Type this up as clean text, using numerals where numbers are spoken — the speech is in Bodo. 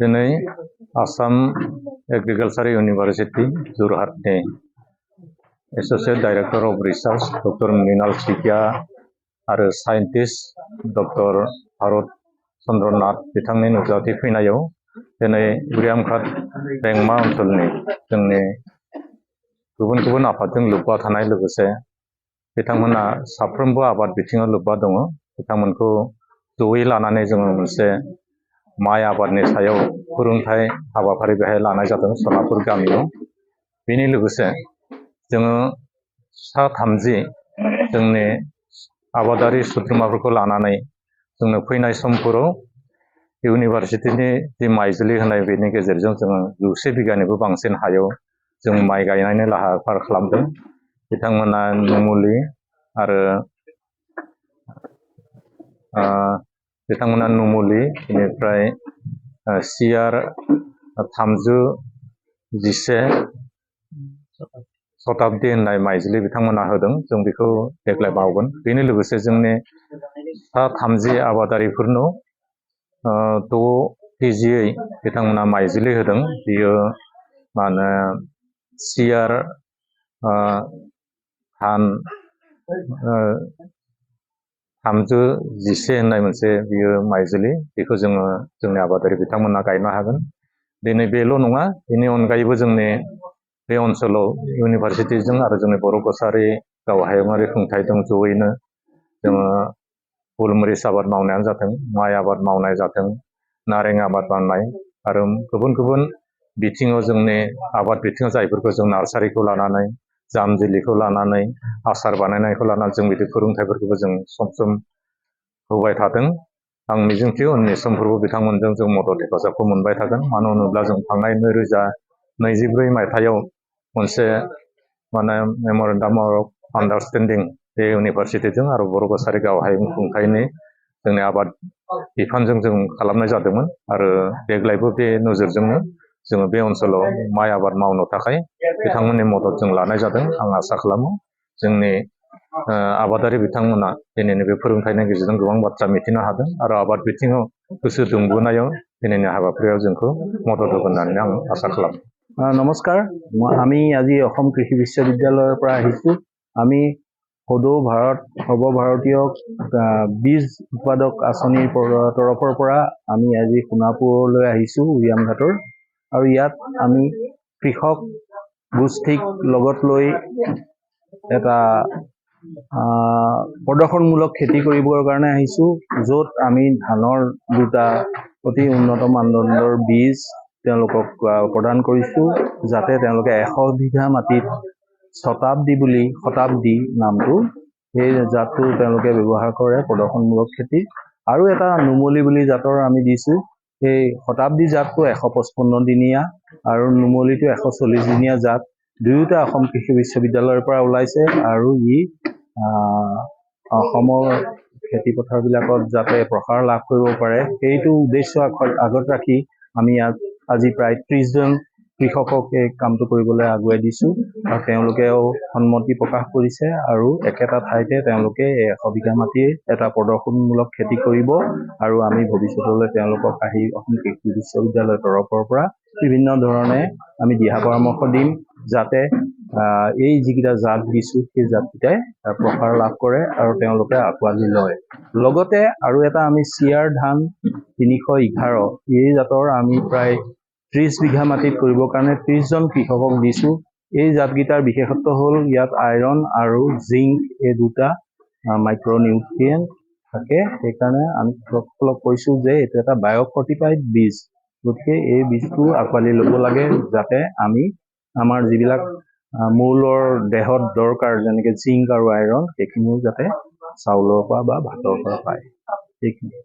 दिनै आसाम एग्रिकालचार इउनिभार्सिटी जरहाटनि associate director of research doctor Mrinal Saikia आरो साइन्टिस्ट डक्टर भारत चन्द्रनाथ बिथांनि नुजाथि फैनायाव दिनै उरियामघाट बेंमा ओनसोलनि जोंनि गुबुन गुबुन आफादजों लोब्बा थानाय लोगोसे बिथांमोना साफ्रोमबो आबाद बिथिङाव लोब्बा दङ। बिथांमोनखौ जयै लानानै जोङो मोनसे माइ आबादनि सायाव फोरोंथाय हाबाफारि बेहाय लानाय जादों सनापुर गामियाव। बेनि लोगोसे जोङो सा 30 जोंनि आबादारि सोद्रोमाफोरखौ लानानै जोंनो फैनाय समफोराव इउनिभार्सिटिनि जि माइज्लि होनाय बेनि गेजेरजों जोङो 100 बिगानिबो बांसिन हायाव जों माइ गायनायनि लाहार खालामदों। बिथांमोना नुमुलि आरो बेनिफ्राय सिआर 311 शताब्दी होननाय माइज्लि बिथांमोना होदों। जों बेखौ देग्लाय मावगोन। बेनि लोगोसे जोंनि सा 30 आबादारिफोरनो 6 केजियै बिथांमोना माइज्लि होदों। बियो माने सिआर धान 311 होननाय मोनसे बियो माइज्लि, बेखौ जोङो जोंनि आबादारि बिथांमोना गायनो हागोन। दिनै बेल' नङा, बेनि अनगायैबो जोंनि बे ओनसोलाव इउनिभार्सिटिजों आरो जोंनि बर' कसारि गावहायुङारि खुंथायजों जयैनो जोङो गलमरिच आबाद मावनायानो जाथों, माइ आबाद मावनाय जाथों, नारें आबाद मावनाय आरो गुबुन गुबुन बिथिङाव जोंनि आबाद बिथिङाव जायफोरखौ जों नार्सारिखौ लानानै, जामजिलिखौ लानानै, आसार बानायनायखौ लानानै जों बिदि फोरोंथायफोरखौबो जों सम सम होबाय थादों। आं मिजिंथियो उननि समफोरावबो बिथांमोनजों जों मदद हेफाजाबखौ मोनबाय थागोन। मानो होनोब्ला जों थांनाय 2024 मायथाइयाव मोनसे मेमरेन्डाम अफ आन्डारस्टेन्डिं बे इउनिभार्सिटिजों आरो बर' कसारि गावहायुं खुंथायनि जोंनि आबाद बिफानजों जों खालामनाय जादोंमोन आरो देग्लायबो बे नोजोरजोंनो जोङो बे ओनसोलाव माइ आबाद मावनो थाखाय बिथांमोननि मदद जों लानाय जादों। आं आसा खालामो जोंनि आबादारि बिथांमोना दिनैनि बे फोरोंथायनि गेजेरजों गोबां बाथ्रा मिथिनो हादों आरो आबाद बिथिङाव गोसो दुंबोनायाव दिनैनि हाबाफारियाव जोंखौ मदद होगोन होननानै आं आसा खालामो। নমস্কাৰ, আমি আজি অসম কৃষি বিশ্ববিদ্যালয়ৰ পৰা আহিছোঁ। আমি সৰ্বভাৰতীয় বীজ উৎপাদক আঁচনিৰ তৰফৰ পৰা আমি আজি সোণাপুৰলৈ আহিছোঁ, উৰিয়ামঘাটৰ। আৰু ইয়াত আমি কৃষক গোষ্ঠীক লগত লৈ এটা প্ৰদৰ্শনমূলক খেতি কৰিবৰ কাৰণে আহিছোঁ, য'ত আমি ধানৰ দুটা অতি উন্নত মানদণ্ডৰ বীজ তেওঁলোকক প্ৰদান কৰিছোঁ, যাতে তেওঁলোকে 100 বিঘা মাটিত শতাব্দী নামটো সেই জাতটো তেওঁলোকে ব্যৱহাৰ কৰে প্ৰদৰ্শনমূলক খেতি। আৰু এটা নুমলী বুলি জাতৰ আমি দিছোঁ। সেই শতাব্দী জাতটো 155 দিনীয়া আৰু নুমলীটো 140 দিনীয়া জাত। দুয়োটা অসম কৃষি বিশ্ববিদ্যালয়ৰ পৰা ওলাইছে আৰু ই অসমৰ খেতি পথাৰবিলাকত যাতে প্ৰসাৰ লাভ কৰিব পাৰে, সেইটো উদ্দেশ্য আগত ৰাখি আমি ইয়াত আজি প্ৰায় 30 জন কৃষকক এই কামটো কৰিবলৈ আগুৱাই দিছোঁ আৰু তেওঁলোকেও সন্মতি প্ৰকাশ কৰিছে আৰু একেটা ঠাইতে তেওঁলোকে 100 বিঘা মাটিৰ এটা প্ৰদৰ্শনমূলক খেতি কৰিব আৰু আমি ভৱিষ্যতলৈ তেওঁলোকক আহি অসম কৃষি বিশ্ববিদ্যালয়ৰ তৰফৰ পৰা বিভিন্ন ধৰণে আমি দিহা পৰামৰ্শ দিম, যাতে এই যিকেইটা জাত দিছোঁ সেই জাতকেইটাই প্ৰসাৰ লাভ কৰে আৰু তেওঁলোকে আঁকোৱালি লয়। লগতে আৰু এটা আমি চিয়াৰ ধান 311 এই জাতৰ আমি প্ৰায় 30 বিঘা মাটিত কৰিবৰ কাৰণে 30 জন কৃষকক দিছোঁ। এই জাতকেইটাৰ বিশেষত্ব হ'ল ইয়াত আইৰণ আৰু জিংক এই দুটা মাইক্ৰ'নিউট্ৰিয়েণ্ট থাকে। সেইকাৰণে আমি কৃষকসকলক কৈছোঁ যে এইটো এটা বায়'ফৰ্টিফাইড বীজ, গতিকে এই বীজটো আঁকোৱালি ল'ব লাগে, যাতে আমি আমাৰ যিবিলাক মৌলৰ দেহত দৰকাৰ, যেনেকৈ জিংক আৰু আইৰণ, সেইখিনিও যাতে চাউলৰ পৰা বা ভাতৰ পৰা পায়। সেইখিনি